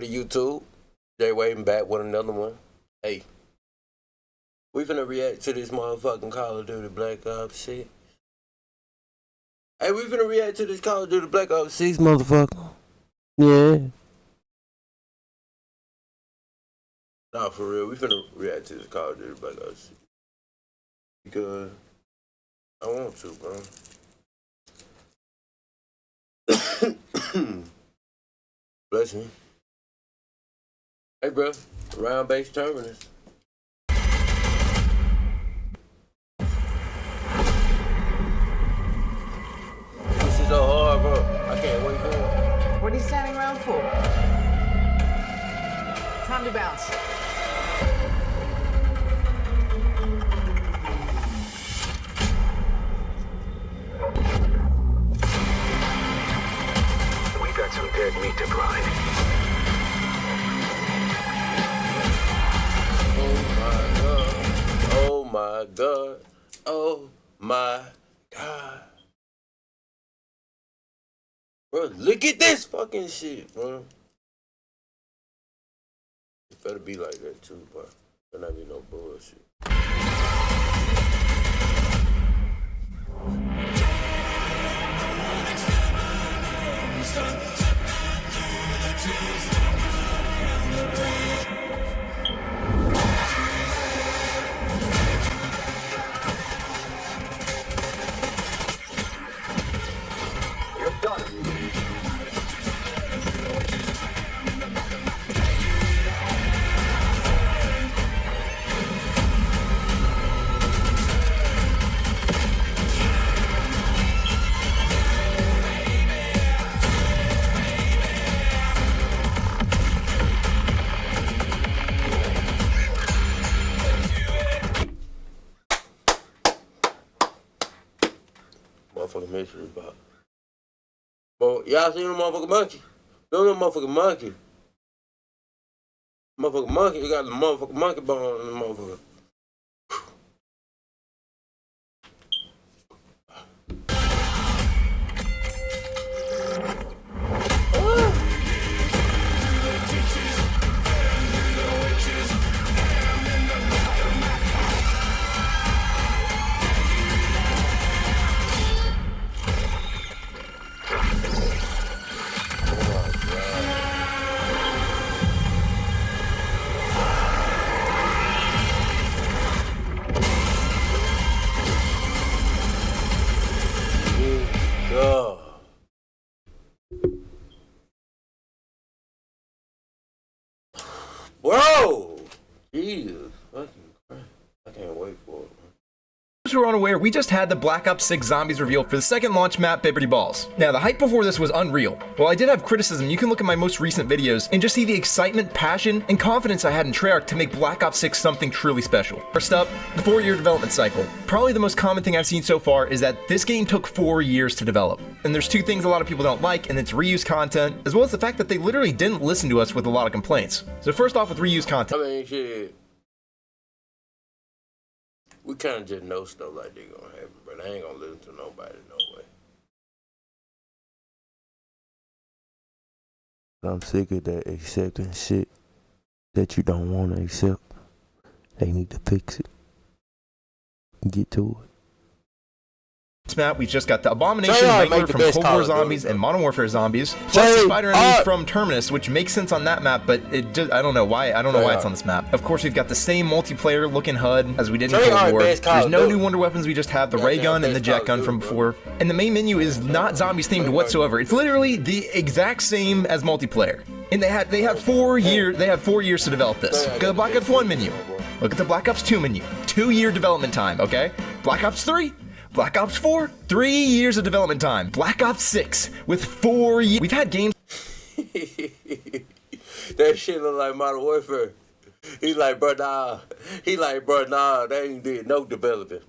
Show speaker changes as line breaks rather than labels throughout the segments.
The YouTube, Jay Waving back with another one. Hey, we finna react to this motherfucking Call of Duty Black Ops 6. Hey, we finna react to this Call of Duty Black Ops 6, motherfucker. Yeah. Nah, for real, we finna react to this Call of Duty Black Ops 6. Because I want to, bro. Bless me. Hey, bro, round base terminus. This is so hard, bro. I can't wait for it.
What are you standing around for? Time to bounce.
We got some dead meat to grind.
Oh my God. Oh my God. Bro, look at this fucking shit, bro. It better be like that too, bro. Better not be no bullshit. Motherfucking mystery box. But y'all seen the motherfucking monkey? No motherfucking monkey. Motherfucking monkey, you got the motherfucking monkey bone in the motherfucker. Bro! Jesus fucking Christ. I can't wait for it, man.
For those who are unaware, we just had the Black Ops 6 Zombies reveal for the second launch map, Liberty Balls. Now, the hype before this was unreal. While I did have criticism, you can look at my most recent videos and just see the excitement, passion, and confidence I had in Treyarch to make Black Ops 6 something truly special. First up, the 4-year development cycle. Probably the most common thing I've seen so far is that this game took 4 years to develop. And there's two things a lot of people don't like, and it's reused content, as well as the fact that they literally didn't listen to us with a lot of complaints. So first off with reused content.
I mean, shit. We kind of just know stuff like that gonna happen, but I ain't gonna listen to nobody, no way. I'm sick of that accepting shit that you don't want to accept. They need to fix it. Get to it.
Map, we've just got the Abomination Wrangler from Cold War Zombies and Modern Warfare Zombies, plus the Spider Enemies from Terminus, which makes sense on that map, but it just, I don't know why it's on this map. Of course, we've got the same multiplayer looking HUD as we did in Cold War. There's no new wonder weapons, we just have the ray gun and the jet gun from before. And the main menu is not zombies themed whatsoever. It's literally the exact same as multiplayer. And they had 4 years to develop this. Go to the Black Ops 1 menu. Look at the Black Ops 2 menu. 2-year development time, okay? Black Ops 3. Black Ops 4, 3 years of development time. Black Ops 6 with 4 years. We've had games.
That shit look like Modern Warfare. He like, bro, nah, they ain't did no development.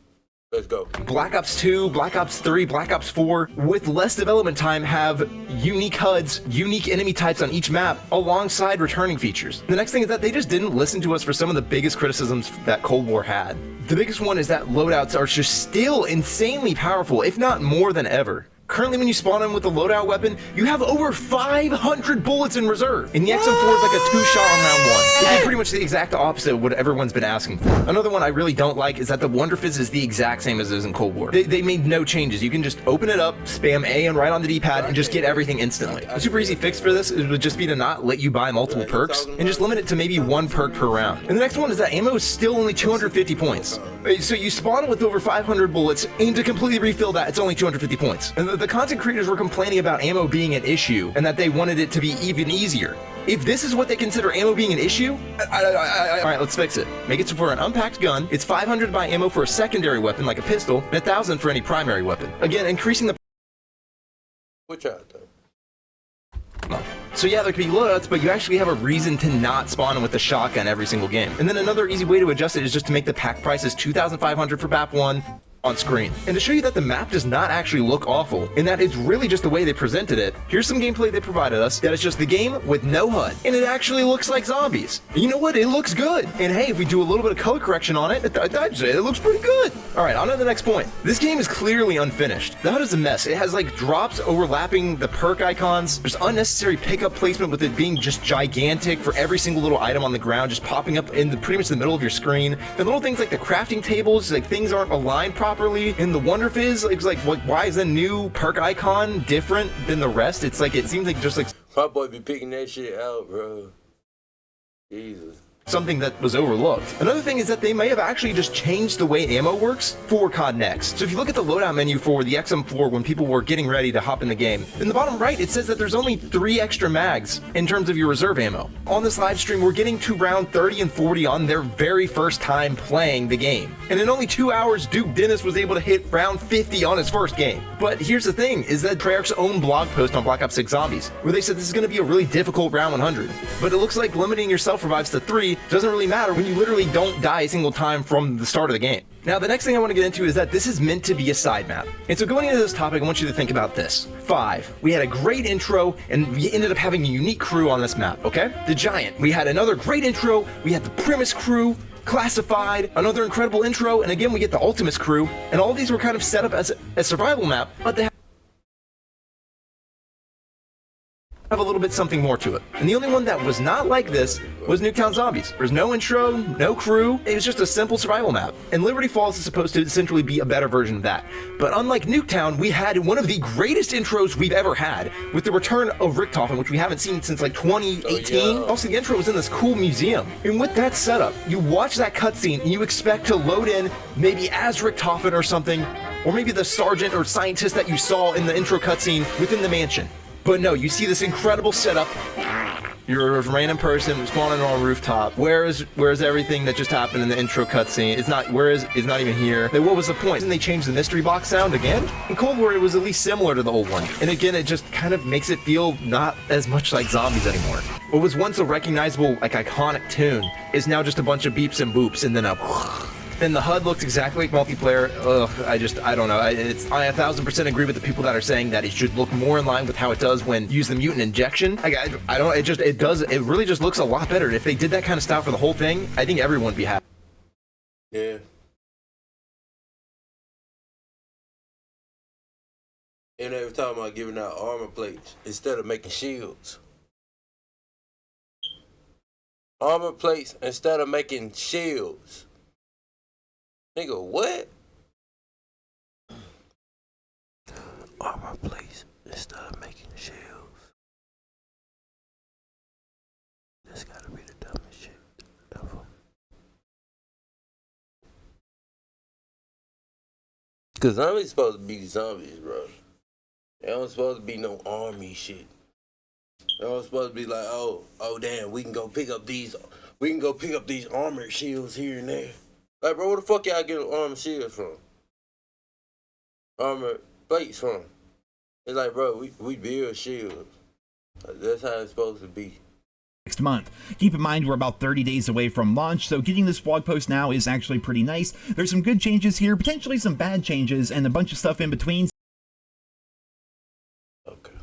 Let's go.
Black Ops 2, Black Ops 3, Black Ops 4, with less development time, have unique HUDs, unique enemy types on each map, alongside returning features. The next thing is that they just didn't listen to us for some of the biggest criticisms that Cold War had. The biggest one is that loadouts are just still insanely powerful, if not more than ever. Currently, when you spawn in with the loadout weapon, you have over 500 bullets in reserve. And the XM4 is like a 2-shot on round 1. It's pretty much the exact opposite of what everyone's been asking for. Another one I really don't like is that the Wonder Fizz is the exact same as it is in Cold War. They made no changes. You can just open it up, spam A and right on the D-pad, and just get everything instantly. A super easy fix for this would just be to not let you buy multiple perks, and just limit it to maybe 1 perk per round. And the next one is that ammo is still only 250 points. So you spawn with over 500 bullets, and to completely refill that, it's only 250 points. And the content creators were complaining about ammo being an issue, and that they wanted it to be even easier. If this is what they consider ammo being an issue, alright, let's fix it. Make it so for an unpacked gun, it's 500 to buy ammo for a secondary weapon like a pistol, and 1,000 for any primary weapon. Again, increasing the...
Which out though?
So yeah, there could be loadouts, but you actually have a reason to not spawn in with the shotgun every single game. And then another easy way to adjust it is just to make the pack prices 2,500 for BAP 1 on screen. And to show you that the map does not actually look awful, and that it's really just the way they presented it, here's some gameplay they provided us that is just the game with no HUD. And it actually looks like zombies. And you know what? It looks good. And hey, if we do a little bit of color correction on it, I'd say it looks pretty good. Alright, on to the next point. This game is clearly unfinished. The HUD is a mess. It has like drops overlapping the perk icons. There's unnecessary pickup placement with it being just gigantic for every single little item on the ground, just popping up in pretty much the middle of your screen. The little things like the crafting tables, like things aren't aligned properly. In the Wonder Fizz, it's like, why is the new perk icon different than the rest? It's like, it seems like just like...
My boy be picking that shit out, bro. Jesus.
Something that was overlooked. Another thing is that they may have actually just changed the way ammo works for COD Next. So if you look at the loadout menu for the XM4 when people were getting ready to hop in the game, in the bottom right it says that there's only 3 extra mags in terms of your reserve ammo. On this live stream we're getting to round 30 and 40 on their very first time playing the game. And in only 2 hours Duke Dennis was able to hit round 50 on his first game. But here's the thing, is that Treyarch's own blog post on Black Ops 6 Zombies, where they said this is going to be a really difficult round 100. But it looks like limiting your self revives to 3 doesn't really matter when you literally don't die a single time from the start of the game. Now, the next thing I want to get into is that this is meant to be a side map. And so going into this topic, I want you to think about this. 5. We had a great intro, and we ended up having a unique crew on this map, okay? The Giant. We had another great intro, we had the Primus crew, Classified, another incredible intro, and again we get the Ultimus crew, and all of these were kind of set up as a survival map, but they have a little bit something more to it. And the only one that was not like this was Nuketown Zombies. There's no intro, no crew, it was just a simple survival map. And Liberty Falls is supposed to essentially be a better version of that. But unlike Nuketown, we had one of the greatest intros we've ever had, with the return of Richtofen, which we haven't seen since like 2018. Also, the intro was in this cool museum. And with that setup, you watch that cutscene and you expect to load in maybe as Richtofen or something, or maybe the sergeant or scientist that you saw in the intro cutscene within the mansion. But no, you see this incredible setup. You're a random person spawning on a rooftop. Where's everything that just happened in the intro cutscene? It's not even here. Like, what was the point? Didn't they change the mystery box sound again? In Cold War, it was at least similar to the old one. And again, it just kind of makes it feel not as much like zombies anymore. What was once a recognizable, like, iconic tune is now just a bunch of beeps and boops and then a... Then the HUD looks exactly like multiplayer. Ugh, I don't know. I 1,000% agree with the people that are saying that it should look more in line with how it does when use the mutant injection. It really just looks a lot better. If they did that kind of style for the whole thing, I think everyone would be happy.
Yeah. And they were talking about giving out armor plates instead of making shields. Armor plates instead of making shields. Nigga, what? Armor plates instead of making shields. This gotta be the dumbest shit ever. Cause zombies supposed to be zombies, bro. They don't supposed to be no army shit. They don't supposed to be like, oh damn, we can go pick up these armored shields here and there. Like, bro, where the fuck y'all getting armored shields from? Armored plates from? It's like, bro, we build shields. Like, that's how it's supposed to be.
Next month. Keep in mind we're about 30 days away from launch, so getting this blog post now is actually pretty nice. There's some good changes here, potentially some bad changes, and a bunch of stuff in between.
Okay.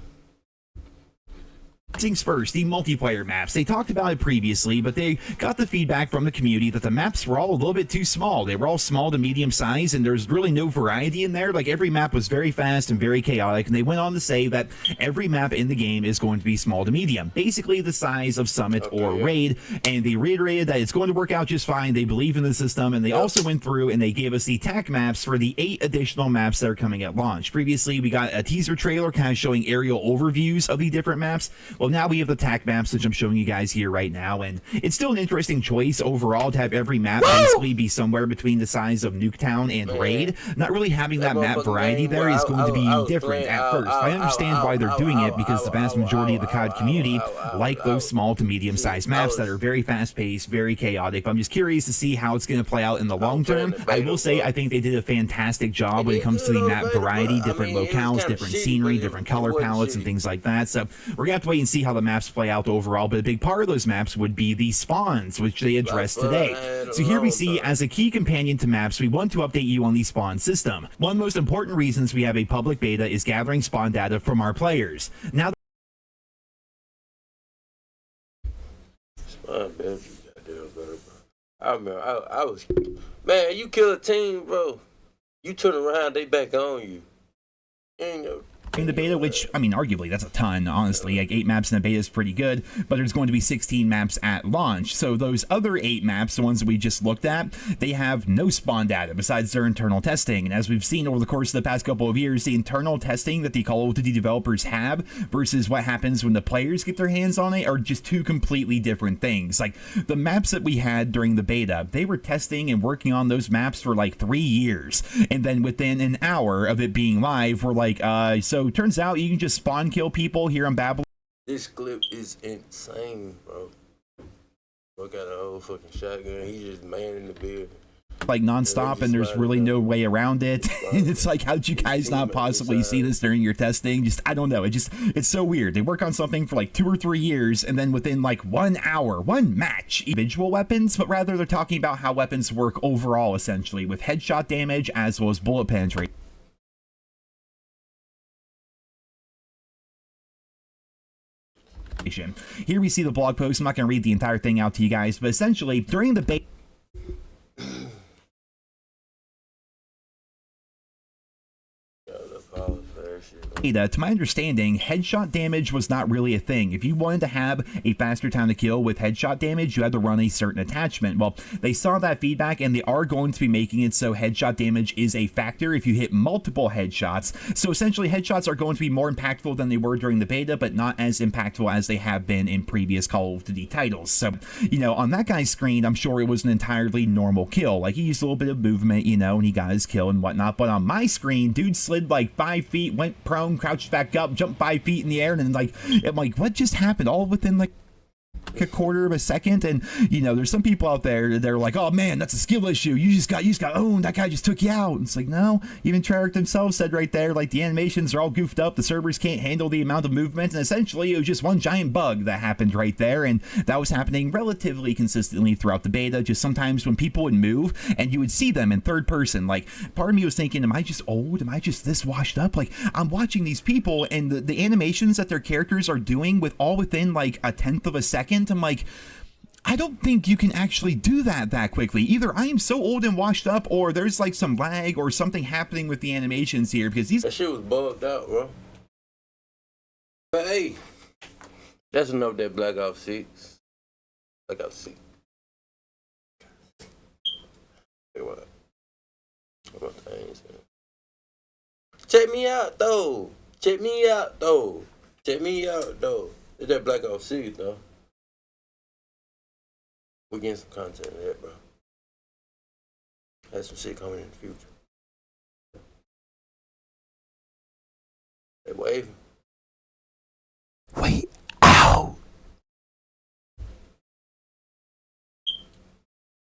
Things first, the multiplayer maps. They talked about it previously, but they got the feedback from the community that the maps were all a little bit too small. They were all small to medium size, and there's really no variety in there. Like, every map was very fast and very chaotic, and they went on to say that every map in the game is going to be small to medium, basically the size of Summit or Raid, and they reiterated that it's going to work out just fine. They believe in the system, and they also went through and they gave us the TAC maps for the 8 additional maps that are coming at launch. Previously, we got a teaser trailer kind of showing aerial overviews of the different maps. Well, now we have the TAC maps, which I'm showing you guys here right now, and it's still an interesting choice overall to have every map basically be somewhere between the size of Nuketown and Raid. Not really having that map variety there is going to be different at first. I understand why they're doing it, because the vast majority of the COD community like those small to medium-sized maps that are very fast-paced, very chaotic. But I'm just curious to see how it's going to play out in the long term. I will say I think they did a fantastic job when it comes to the map variety, different locales, different scenery, different color palettes, and things like that. So we're going to have to wait and see how the maps play out overall, but a big part of those maps would be the spawns, which they addressed today. So here we see, as a key companion to maps, we want to update you on the spawn system. One of the most important reasons we have a public beta is gathering spawn data from our players. Now,
Spawn better be goddamn better, bro. I remember, I was, man, you kill a team, bro. You turn around, they back on you. You ain't no.
in the beta, which, I mean, arguably, that's a ton, honestly. Like, 8 maps in the beta is pretty good, but there's going to be 16 maps at launch. So those other 8 maps, the ones that we just looked at, they have no spawn data besides their internal testing. And as we've seen over the course of the past couple of years, the internal testing that the Call of Duty developers have versus what happens when the players get their hands on it are just two completely different things. Like, the maps that we had during the beta, they were testing and working on those maps for like 3 years. And then within an hour of it being live, we're like, so turns out you can just spawn kill people here on Babylon.
This clip is insane, bro. Bro got a whole fucking shotgun. He's just manning the building.
Like nonstop, and there's really no way around it. It's like, how'd you guys not possibly see this during your testing? Just, I don't know. It's so weird. They work on something for like 2 or 3 years, and then within like 1 hour, one match, individual weapons, but rather they're talking about how weapons work overall, essentially, with headshot damage as well as bullet penetration. Here we see the blog post. I'm not going to read the entire thing out to you guys, but essentially, during the beta, to my understanding, headshot damage was not really a thing. If you wanted to have a faster time to kill with headshot damage, you had to run a certain attachment. Well, they saw that feedback, and they are going to be making it so headshot damage is a factor if you hit multiple headshots. So essentially, headshots are going to be more impactful than they were during the beta, but not as impactful as they have been in previous Call of Duty titles. So, you know, on that guy's screen, I'm sure it was an entirely normal kill. Like, he used a little bit of movement, you know, and he got his kill and whatnot. But on my screen, dude slid like 5 feet, went prone, crouched back up, jumped 5 feet in the air, and then like, I'm like, what just happened? All within like a quarter of a second. And you know, there's some people out there, they're like, oh man, that's a skill issue, you just got owned, that guy just took you out. And it's like, no, even Treyarch themselves said right there, like, the animations are all goofed up, the servers can't handle the amount of movement, and essentially it was just one giant bug that happened right there. And that was happening relatively consistently throughout the beta. Just sometimes when people would move and you would see them in third person, like, part of me was thinking, am I just old? Am I just this washed up? Like, I'm watching these people and the animations that their characters are doing with all within like a tenth of a second. I'm like, I don't think you can actually do that quickly. Either I am so old and washed up, or there's like some lag or something happening with the animations here, because these—
that shit was bugged out, bro. But hey, that's enough of that Black Ops 6. Black Ops 6. Hey, what? What things, man? Check me out, though. Check me out, though. Check me out, though. It's that Black Ops 6, though. We're getting some content of that, bro. That's some shit coming in the future. Hey, waving.